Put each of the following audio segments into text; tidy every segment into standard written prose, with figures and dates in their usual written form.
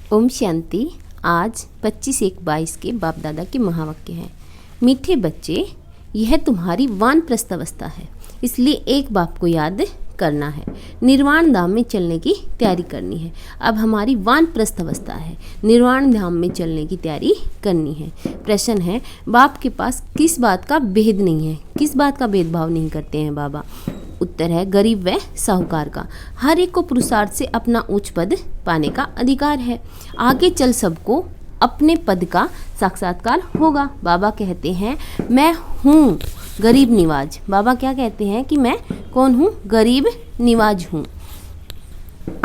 ओम शांति। आज 25/1/22 के बाप दादा के महावाक्य हैं। मीठे बच्चे, यह तुम्हारी वानप्रस्थ अवस्था है, इसलिए एक बाप को याद करना है। निर्वाण धाम में चलने की तैयारी करनी है। अब हमारी वानप्रस्थ अवस्था है, निर्वाण धाम में चलने की तैयारी करनी है। प्रश्न है, बाप के पास किस बात का भेद नहीं है, किस बात का भेदभाव नहीं करते हैं बाबा? उत्तर है, गरीब व साहूकार का। हर एक को पुरुषार्थ से अपना उच्च पद पाने का अधिकार है। आगे चल सबको अपने पद का साक्षात्कार होगा। बाबा कहते हैं, मैं हूँ गरीब निवाज। बाबा क्या कहते हैं कि मैं कौन हूँ? गरीब निवाज हूँ।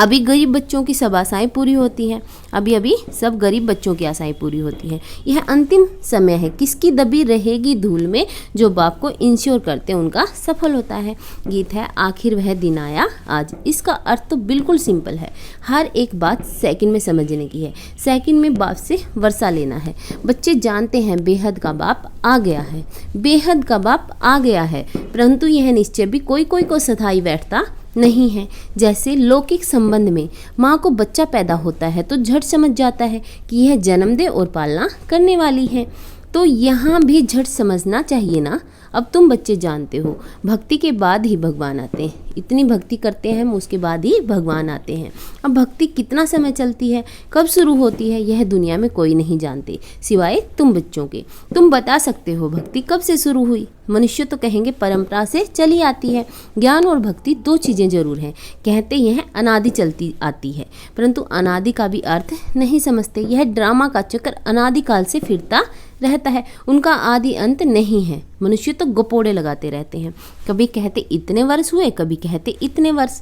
अभी गरीब बच्चों की सब आशाएं पूरी होती हैं, अभी सब गरीब बच्चों की आशाएं पूरी होती हैं। यह अंतिम समय है, किसकी दबी रहेगी धूल में, जो बाप को इंश्योर करते हैं उनका सफल होता है। गीत है, आखिर वह दिन आया आज। इसका अर्थ तो बिल्कुल सिंपल है, हर एक बात सेकंड में समझने की है। सेकंड में बाप से वर्षा लेना है। बच्चे जानते हैं बेहद का बाप आ गया है, बेहद का बाप आ गया है, परंतु यह निश्चय भी कोई को सताई बैठता नहीं है। जैसे लौकिक संबंध में माँ को बच्चा पैदा होता है तो झट समझ जाता है कि यह जन्म दे और पालना करने वाली है, तो यहाँ भी झट समझना चाहिए ना। अब तुम बच्चे जानते हो, भक्ति के बाद ही भगवान आते हैं। इतनी भक्ति करते हैं हम, उसके बाद ही भगवान आते हैं। अब भक्ति कितना समय चलती है, कब शुरू होती है, यह दुनिया में कोई नहीं जानते सिवाय तुम बच्चों के। तुम बता सकते हो भक्ति कब से शुरू हुई? मनुष्य तो कहेंगे परंपरा से चली आती है। ज्ञान और भक्ति दो चीज़ें जरूर हैं। कहते यह अनादि चलती आती है, परंतु अनादि का भी अर्थ नहीं समझते। यह ड्रामा का चक्कर अनादिकाल से फिरता रहता है, उनका आदि अंत नहीं है। मनुष्य तो गपोड़े लगाते रहते हैं, कभी कहते इतने वर्ष हुए, कभी कहते इतने वर्ष।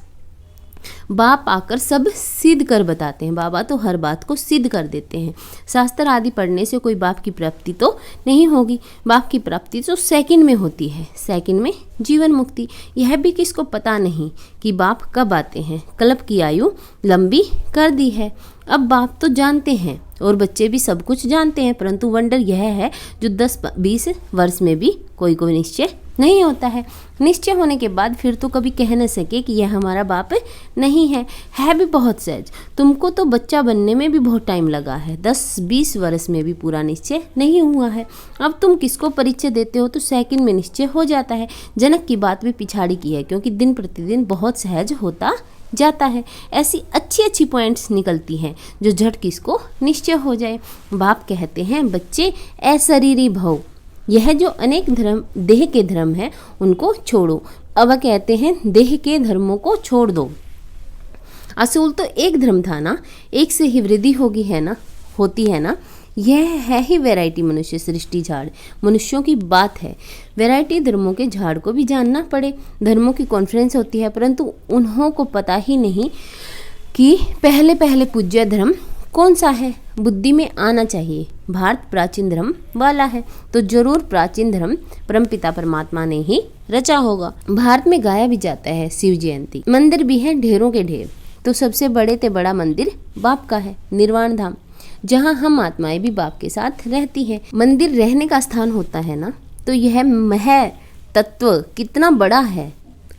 बाप आकर सब सिद्ध कर बताते हैं। बाबा तो हर बात को सिद्ध कर देते हैं। शास्त्र आदि पढ़ने से कोई बाप की प्राप्ति तो नहीं होगी, बाप की प्राप्ति तो सेकंड में होती है, सेकंड में जीवन मुक्ति। यह भी किसको पता नहीं कि बाप कब आते हैं। कल्प की आयु लंबी कर दी है। अब बाप तो जानते हैं और बच्चे भी सब कुछ जानते हैं, परंतु वंडर यह है जो 10-20 वर्ष में भी कोई निश्चय नहीं होता है। निश्चय होने के बाद फिर तो कभी कह न सके कि यह हमारा बाप नहीं है भी बहुत सहज। तुमको तो बच्चा बनने में भी बहुत टाइम लगा है, 10-20 वर्ष में भी पूरा निश्चय नहीं हुआ है। अब तुम किसको परिचय देते हो तो सेकंड में निश्चय हो जाता है। जनक की बात भी पिछाड़ी की है, क्योंकि दिन प्रतिदिन बहुत सहज होता जाता है। ऐसी अच्छी पॉइंट्स निकलती हैं जो झट किसको निश्चय हो जाए। बाप कहते हैं, बच्चे अशरीरी भव, यह जो अनेक धर्म देह के धर्म है उनको छोड़ो। अब कहते हैं देह के धर्मों को छोड़ दो। असूल तो एक धर्म था ना, एक से ही वृद्धि होगी है ना, होती है ना। यह है ही वैरायटी मनुष्य सृष्टि झाड़। मनुष्यों की बात है, वैरायटी धर्मों के झाड़ को भी जानना पड़े। धर्मों की कॉन्फ्रेंस होती है, परंतु उन्हों को पता ही नहीं कि पहले पूज्य धर्म कौन सा है। बुद्धि में आना चाहिए, भारत प्राचीन धर्म वाला है तो जरूर प्राचीन धर्म परमपिता परमात्मा ने ही रचा होगा। भारत में गाया भी जाता है शिव जयंती। मंदिर भी है ढेरों के ढेर, तो सबसे बड़े ते बड़ा मंदिर बाप का है, निर्वाण धाम, जहाँ हम आत्माएं भी बाप के साथ रहती है। मंदिर रहने का स्थान होता है ना, तो यह मह तत्व कितना बड़ा है,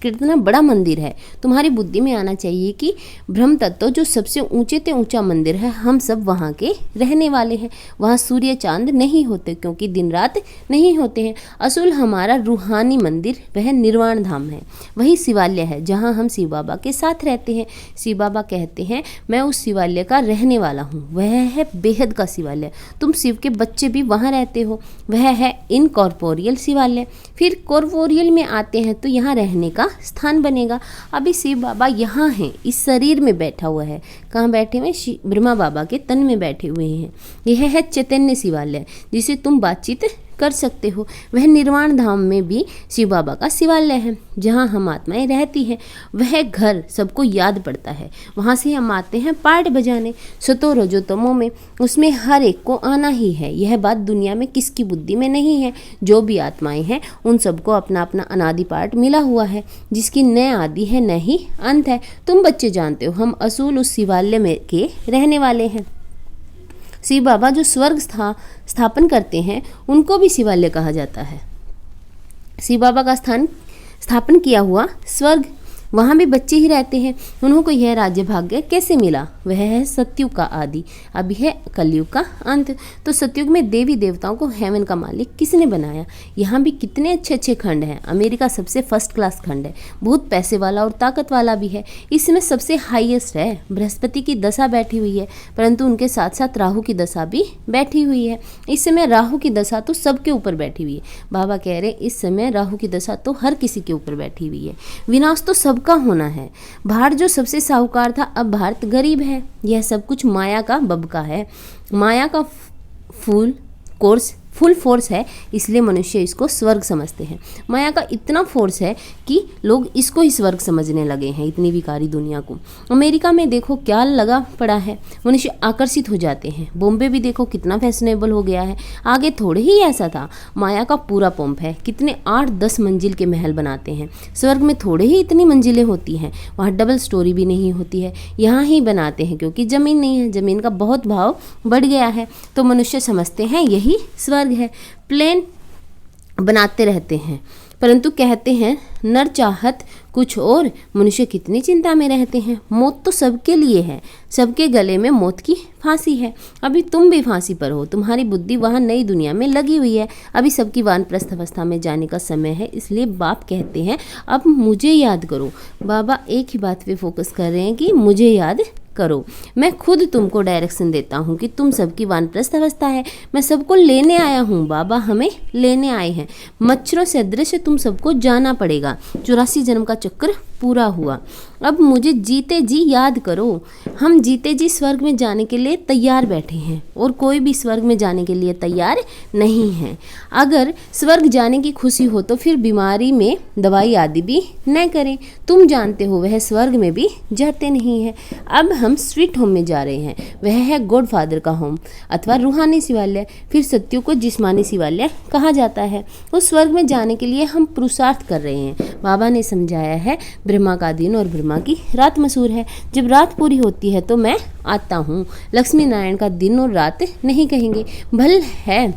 कितना बड़ा मंदिर है। तुम्हारी बुद्धि में आना चाहिए कि ब्रह्म तत्व जो सबसे ऊंचे ते ऊंचा मंदिर है, हम सब वहाँ के रहने वाले हैं। वहाँ सूर्य चांद नहीं होते, क्योंकि दिन रात नहीं होते हैं। असूल हमारा रूहानी मंदिर वह निर्वाण धाम है, वही शिवालय है जहाँ हम शिव बाबा के साथ रहते हैं। शिव बाबा कहते हैं, मैं उस शिवालय का रहने वाला हूँ, वह है बेहद का शिवालय। तुम शिव के बच्चे भी वहाँ रहते हो, वह है इनकॉर्पोरियल शिवालय। फिर कॉर्पोरियल में आते हैं तो यहाँ रहने का स्थान बनेगा। अभी शिव बाबा यहाँ हैं, इस शरीर में बैठा हुआ है। कहाँ बैठे हुए? ब्रह्मा बाबा के तन में बैठे हुए हैं। यह है चैतन्य शिवालय, जिसे तुम बातचीत कर सकते हो। वह निर्वाण धाम में भी शिव बाबा का शिवालय है, जहाँ हम आत्माएं रहती हैं। वह घर सबको याद पड़ता है, वहाँ से हम आते हैं पार्ट बजाने सतो रजो तमो में, उसमें हर एक को आना ही है। यह बात दुनिया में किसकी बुद्धि में नहीं है। जो भी आत्माएं हैं उन सबको अपना अपना अनादि पार्ट मिला हुआ है, जिसकी न आदि है न ही अंत है। तुम बच्चे जानते हो, हम असूल उस शिवालय में के रहने वाले हैं। शिव बाबा जो स्वर्ग स्थापन करते हैं उनको भी शिवालय कहा जाता है। शिव बाबा का स्थान स्थापन किया हुआ स्वर्ग वहाँ भी बच्चे ही रहते हैं। उन्हों को यह राज्य भाग्य कैसे मिला? वह है सतयुग का आदि, अभी है कलयुग का अंत। तो सतयुग में देवी देवताओं को हेवन का मालिक किसने बनाया? यहाँ भी कितने अच्छे अच्छे खंड हैं। अमेरिका सबसे फर्स्ट क्लास खंड है, बहुत पैसे वाला और ताकत वाला भी है। इसमें सबसे हाईएस्ट है। बृहस्पति की दशा बैठी हुई है, परंतु उनके साथ साथ राहु की दशा भी बैठी हुई है। इस समय राहु की दशा तो सबके ऊपर बैठी हुई है। बाबा कह रहे इस समय राहु की दशा तो हर किसी के ऊपर बैठी हुई है। विनाश तो सबका होना है। भारत जो सबसे साहूकार था, अब भारत गरीब है। यह सब कुछ माया का बबका है। माया का फुल फोर्स है, इसलिए मनुष्य इसको स्वर्ग समझते हैं। माया का इतना फोर्स है कि लोग इसको ही स्वर्ग समझने लगे हैं, इतनी विकारी दुनिया को। अमेरिका में देखो क्या लगा पड़ा है, मनुष्य आकर्षित हो जाते हैं। बॉम्बे भी देखो कितना फैशनेबल हो गया है। आगे थोड़े ही ऐसा था। माया का पूरा पंप है। कितने 8-10 मंजिल के महल बनाते हैं। स्वर्ग में थोड़े ही इतनी मंजिलें होती हैं, वहाँ डबल स्टोरी भी नहीं होती है। यहाँ ही बनाते हैं क्योंकि ज़मीन नहीं है, ज़मीन का बहुत भाव बढ़ गया है। तो मनुष्य समझते हैं यही स्वर्ग है। प्लेन बनाते रहते हैं, परंतु कहते हैं नर चाहत कुछ और। मनुष्य कितनी चिंता में रहते हैं। मौत तो सबके लिए है, सबके गले में मौत की फांसी है। अभी तुम भी फांसी पर हो, तुम्हारी बुद्धि वहाँ नई दुनिया में लगी हुई है। अभी सबकी वानप्रस्थ अवस्था में जाने का समय है, इसलिए बाप कहते हैं अब मुझे याद करो। बाबा एक ही बात पे फोकस कर रहे हैं कि मुझे याद करो। मैं खुद तुमको डायरेक्शन देता हूँ कि तुम सबकी वानप्रस्थ अवस्था है। मैं सबको लेने आया हूँ। बाबा हमें लेने आए हैं। मच्छरों से अदृश्य तुम सबको जाना पड़ेगा। 84 जन्म का चक्र पूरा हुआ। अब मुझे जीते जी याद करो। हम जीते जी स्वर्ग में जाने के लिए तैयार बैठे हैं और कोई भी स्वर्ग में जाने के लिए तैयार नहीं है। अगर स्वर्ग जाने की खुशी हो तो फिर बीमारी में दवाई आदि भी न करें। तुम जानते हो वह स्वर्ग में भी जाते नहीं हैं। अब हम स्वीट होम में जा रहे हैं। वह है गॉड फादर का होम अथवा रूहानी शिवालय। फिर सत्यु को जिस्मानी शिवालय कहा जाता है। उस स्वर्ग में जाने के लिए हम पुरुषार्थ कर रहे हैं। बाबा ने समझाया है ब्रह्मा का दिन और ब्रह्मा की रात मशहूर है। जब रात पूरी होती है तो मैं आता हूँ। लक्ष्मी नारायण का दिन और रात नहीं कहेंगे, भल है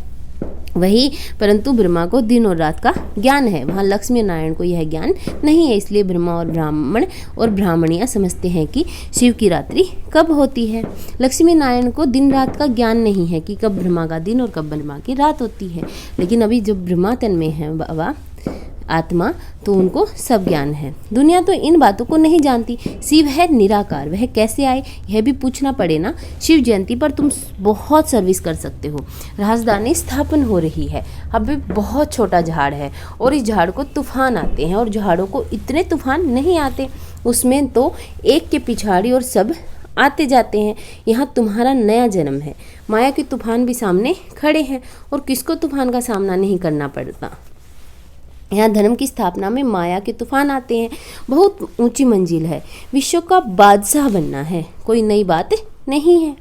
वही, परंतु ब्रह्मा को दिन और रात का ज्ञान है, वहाँ लक्ष्मी नारायण को यह ज्ञान नहीं है। इसलिए ब्रह्मा और ब्राह्मण और ब्राह्मणियाँ समझते हैं कि शिव की रात्रि कब होती है। लक्ष्मी नारायण को दिन रात का ज्ञान नहीं है कि कब ब्रह्मा का दिन और कब ब्रह्मा की रात होती है। लेकिन अभी जब ब्रह्मा तन में है बाबा आत्मा, तो उनको सब ज्ञान है। दुनिया तो इन बातों को नहीं जानती। शिव है निराकार, वह कैसे आए यह भी पूछना पड़े ना। शिव जयंती पर तुम बहुत सर्विस कर सकते हो। राजधानी स्थापन हो रही है। अभी बहुत छोटा झाड़ है और इस झाड़ को तूफान आते हैं और झाड़ों को इतने तूफान नहीं आते। उसमें तो एक के पिछाड़ी और सब आते जाते हैं। यहाँ तुम्हारा नया जन्म है। माया के तूफान भी सामने खड़े हैं और किसको तूफान का सामना नहीं करना पड़ता। यहाँ धर्म की स्थापना में माया के तूफान आते हैं। बहुत ऊंची मंजिल है। विश्व का बादशाह बनना है, कोई नई बात नहीं है।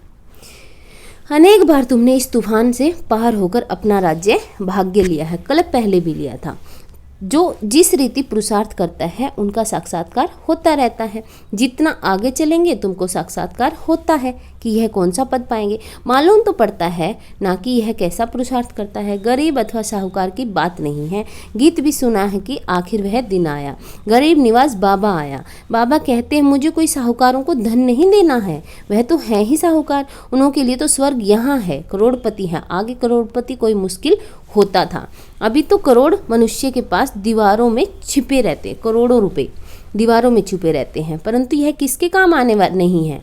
अनेक बार तुमने इस तूफान से पार होकर अपना राज्य भाग्य लिया है, कल्प पहले भी लिया था। जो जिस रीति पुरुषार्थ करता है उनका साक्षात्कार होता रहता है। जितना आगे चलेंगे तुमको साक्षात्कार होता है कि यह कौन सा पद पाएंगे। मालूम तो पड़ता है ना कि यह कैसा पुरुषार्थ करता है। गरीब अथवा साहूकार की बात नहीं है। गीत भी सुना है कि आखिर वह दिन आया, गरीब निवास बाबा आया। बाबा कहते हैं मुझे कोई साहूकारों को धन नहीं देना है, वह तो है ही साहूकार। उन्हों के लिए तो स्वर्ग यहाँ है, करोड़पति है। आगे करोड़पति कोई मुश्किल होता था। अभी तो करोड़ मनुष्य के पास दीवारों में छिपे रहते, करोड़ों रुपए दीवारों में छुपे रहते हैं, परंतु यह किसके काम आने वाला नहीं है।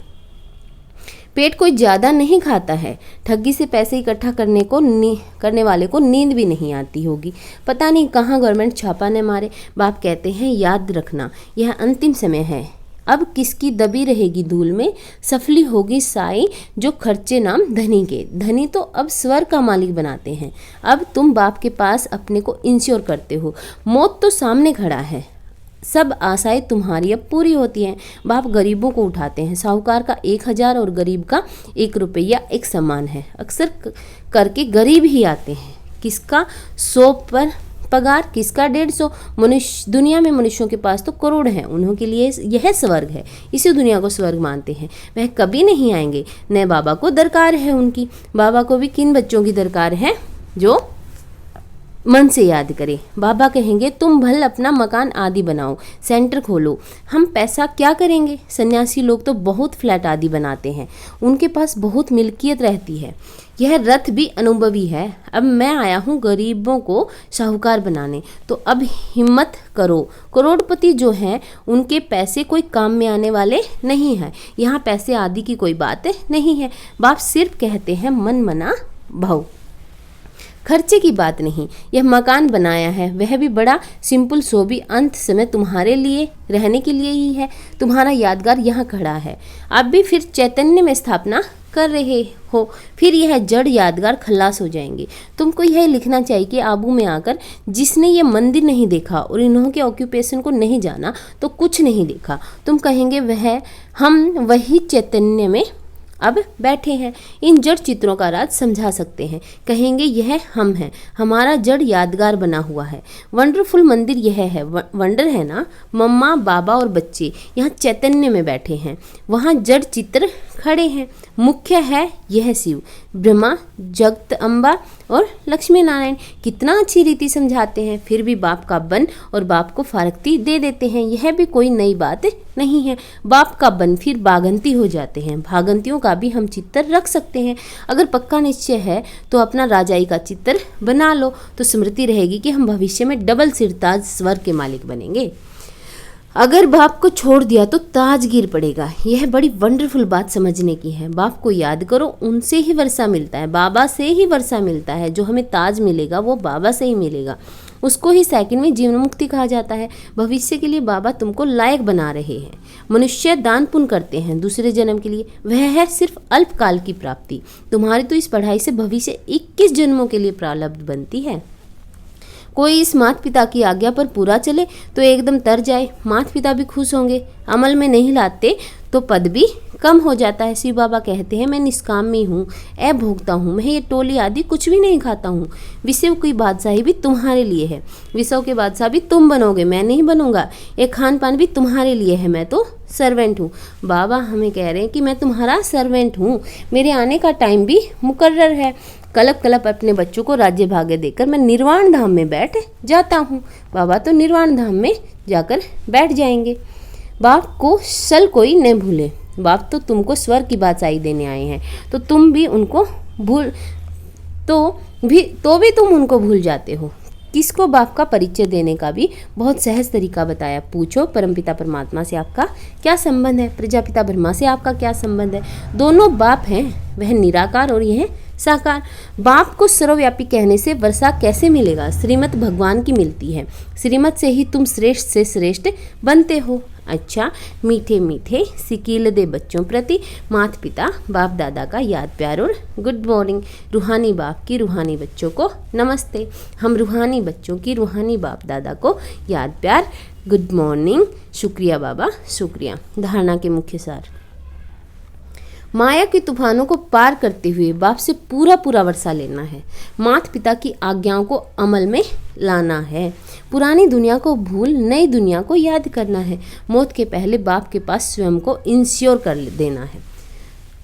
पेट कोई ज़्यादा नहीं खाता है। ठगी से पैसे इकट्ठा करने वाले को नींद भी नहीं आती होगी। पता नहीं कहाँ गवर्नमेंट छापा न मारे। बाप कहते हैं याद रखना यह अंतिम समय है। अब किसकी दबी रहेगी धूल में, सफली होगी साई जो खर्चे नाम धनी के। धनी तो अब स्वर्ग का मालिक बनाते हैं। अब तुम बाप के पास अपने को इंश्योर करते हो। मौत तो सामने खड़ा है, सब आशाएं तुम्हारी अब पूरी होती हैं। बाप गरीबों को उठाते हैं। साहूकार का 1000 और गरीब का 1 रुपया एक समान है। अक्सर करके गरीब ही आते हैं। किसका 100 पर पगार, किसका 150। मनुष्य दुनिया में मनुष्यों के पास तो करोड़ हैं। उन्हों के लिए यह स्वर्ग है, इसी दुनिया को स्वर्ग मानते हैं। वह कभी नहीं आएंगे। न बाबा को दरकार है उनकी। बाबा को भी किन बच्चों की दरकार है जो मन से याद करें। बाबा कहेंगे तुम भल अपना मकान आदि बनाओ, सेंटर खोलो। हम पैसा क्या करेंगे? सन्यासी लोग तो बहुत फ्लैट आदि बनाते हैं, उनके पास बहुत मिल्कियत रहती है। यह रथ भी अनुभवी है। अब मैं आया हूँ गरीबों को साहूकार बनाने, तो अब हिम्मत करो। करोड़पति जो हैं उनके पैसे कोई काम में आने वाले नहीं हैं। यहाँ पैसे आदि की कोई बात नहीं है। बाप सिर्फ कहते हैं मन मना भाव, खर्चे की बात नहीं। यह मकान बनाया है वह भी बड़ा सिंपल, सो भी अंत समय तुम्हारे लिए रहने के लिए ही है। तुम्हारा यादगार यहाँ खड़ा है। आप भी फिर चैतन्य में स्थापना कर रहे हो, फिर यह जड़ यादगार खल्लास हो जाएंगे। तुमको यह लिखना चाहिए कि आबू में आकर जिसने ये मंदिर नहीं देखा और इन्हों के ऑक्यूपेशन को नहीं जाना तो कुछ नहीं देखा। तुम कहेंगे वह हम वही चैतन्य में अब बैठे हैं, इन जड़ चित्रों का राज समझा सकते हैं। कहेंगे यह हम हैं, हमारा जड़ यादगार बना हुआ है। वंडरफुल मंदिर यह है, वंडर है ना। मम्मा बाबा और बच्चे यहाँ चैतन्य में बैठे हैं, वहाँ जड़ चित्र खड़े हैं। मुख्य है यह शिव, ब्रह्मा, जगदम्बा और लक्ष्मी नारायण। कितना अच्छी रीति समझाते हैं, फिर भी बाप का बन और बाप को फारकती दे देते हैं। यह भी कोई नई बात नहीं है। बाप का बन फिर बागंती हो जाते हैं। भागंतियों का भी हम चित्र रख सकते हैं। अगर पक्का निश्चय है तो अपना राजाई का चित्र बना लो, तो स्मृति रहेगी कि हम भविष्य में डबल सिरताज स्वर के मालिक बनेंगे। अगर बाप को छोड़ दिया तो ताज गिर पड़ेगा। यह बड़ी वंडरफुल बात समझने की है। बाप को याद करो, उनसे ही वर्षा मिलता है, बाबा से ही वर्षा मिलता है। जो हमें ताज मिलेगा वो बाबा से ही मिलेगा। उसको ही सेकंड में जीवन मुक्ति कहा जाता है। भविष्य के लिए बाबा तुमको लायक बना रहे हैं। मनुष्य दान पुण्य करते हैं दूसरे जन्म के लिए, वह है सिर्फ अल्पकाल की प्राप्ति। तुम्हारी तो इस पढ़ाई से भविष्य 21 जन्मों के लिए प्रारब्ध बनती है। कोई इस माता पिता की आज्ञा पर पूरा चले तो एकदम तर जाए, माता पिता भी खुश होंगे। अमल में नहीं लाते तो पद भी कम हो जाता है। शिव बाबा कहते हैं मैं निष्कामी हूँ, अभोक्ता हूँ, मैं ये टोली आदि कुछ भी नहीं खाता हूँ। विषय की बादशाही भी तुम्हारे लिए है, विषयों के बादशाह भी तुम बनोगे, मैं नहीं बनूंगा। ये खान पान भी तुम्हारे लिए है, मैं तो सर्वेंट हूँ। बाबा हमें कह रहे हैं कि मैं तुम्हारा सर्वेंट हूँ, मेरे आने का टाइम भी मुकर्रर है। कलप कलप अपने बच्चों को राज्य भाग्य देकर मैं निर्वाण धाम में बैठ जाता हूँ। बाबा तो निर्वाण धाम में जाकर बैठ जाएंगे। बाप को सल कोई न भूले। बाप तो तुमको स्वर की बादशाही देने आए हैं, तो तुम भी उनको भूल तो भी तुम उनको भूल जाते हो। किसको बाप का परिचय देने का भी बहुत सहज तरीका बताया। पूछो परमपिता परमात्मा से आपका क्या संबंध है, प्रजापिता ब्रह्मा से आपका क्या संबंध है। दोनों बाप हैं, वह निराकार और यह साकार। बाप को सर्वव्यापी कहने से वर्षा कैसे मिलेगा? श्रीमत भगवान की मिलती है, श्रीमत से ही तुम श्रेष्ठ से श्रेष्ठ बनते हो। अच्छा, मीठे मीठे सिकील दे बच्चों प्रति माता पिता बाप दादा का याद प्यार और गुड मॉर्निंग। रूहानी बाप की रूहानी बच्चों को नमस्ते। हम रूहानी बच्चों की रूहानी बाप दादा को याद प्यार, गुड मॉर्निंग। शुक्रिया बाबा, शुक्रिया। धारणा के मुख्य सार। माया के तूफानों को पार करते हुए बाप से पूरा पूरा वर्षा लेना है। माता पिता की आज्ञाओं को अमल में लाना है। पुरानी दुनिया को भूल नई दुनिया को याद करना है। मौत के पहले बाप के पास स्वयं को इंश्योर कर देना है।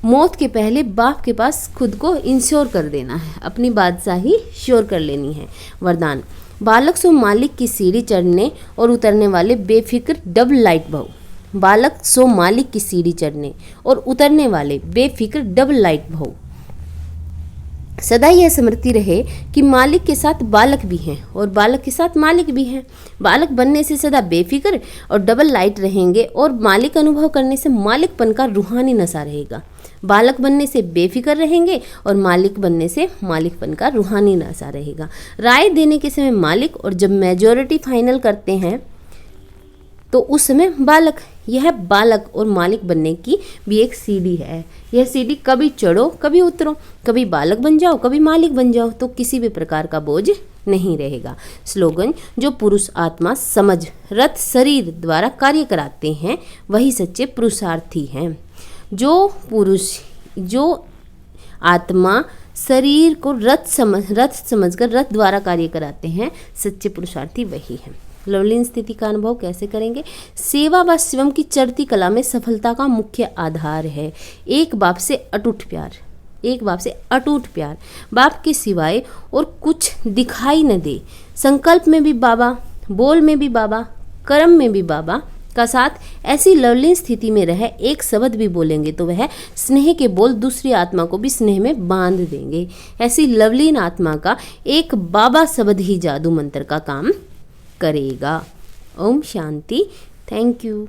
मौत के पहले बाप के पास खुद को इंश्योर कर देना है, अपनी बादशाही श्योर कर लेनी है। वरदान। बालक सो मालिक की सीढ़ी चढ़ने और उतरने वाले बेफिक्र डबल लाइट भाव। बालक सो मालिक की सीढ़ी चढ़ने और उतरने वाले बेफिक्र डबल लाइट भाव। सदा यह स्मृति रहे कि मालिक के साथ बालक भी हैं और बालक के साथ मालिक भी हैं। बालक बनने से सदा बेफिक्र और डबल लाइट रहेंगे और मालिक अनुभव करने से मालिकपन का रूहानी नशा रहेगा। बालक बनने से बेफिक्र रहेंगे और मालिक बनने से मालिकपन का रूहानी नशा रहेगा। राय देने के समय मालिक और जब मेजॉरिटी फाइनल करते हैं तो उस समय बालक। यह बालक और मालिक बनने की भी एक सीढ़ी है। यह सीढ़ी कभी चढ़ो कभी उतरो, कभी बालक बन जाओ कभी मालिक बन जाओ, तो किसी भी प्रकार का बोझ नहीं रहेगा। स्लोगन। जो पुरुष आत्मा समझ रथ शरीर द्वारा कार्य कराते हैं वही सच्चे पुरुषार्थी हैं। जो आत्मा शरीर को रथ समझकर रथ द्वारा कार्य कराते हैं, सच्चे पुरुषार्थी वही हैं। लवलीन स्थिति का अनुभव कैसे करेंगे? सेवा व शिवम की चढ़ती कला में सफलता का मुख्य आधार है। एक बाप से अटूट प्यार, एक बाप से अटूट प्यार, बाप के सिवाय और कुछ दिखाई न दे। संकल्प में भी बाबा, बोल में भी बाबा, कर्म में भी बाबा का साथ। ऐसी लवलीन स्थिति में रह एक शब्द भी बोलेंगे तो वह स्नेह के बोल दूसरी आत्मा को भी स्नेह में बांध देंगे। ऐसी लवलीन आत्मा का एक बाबा शब्द ही जादू मंत्र का काम करेगा। ओम शांति। Thank you.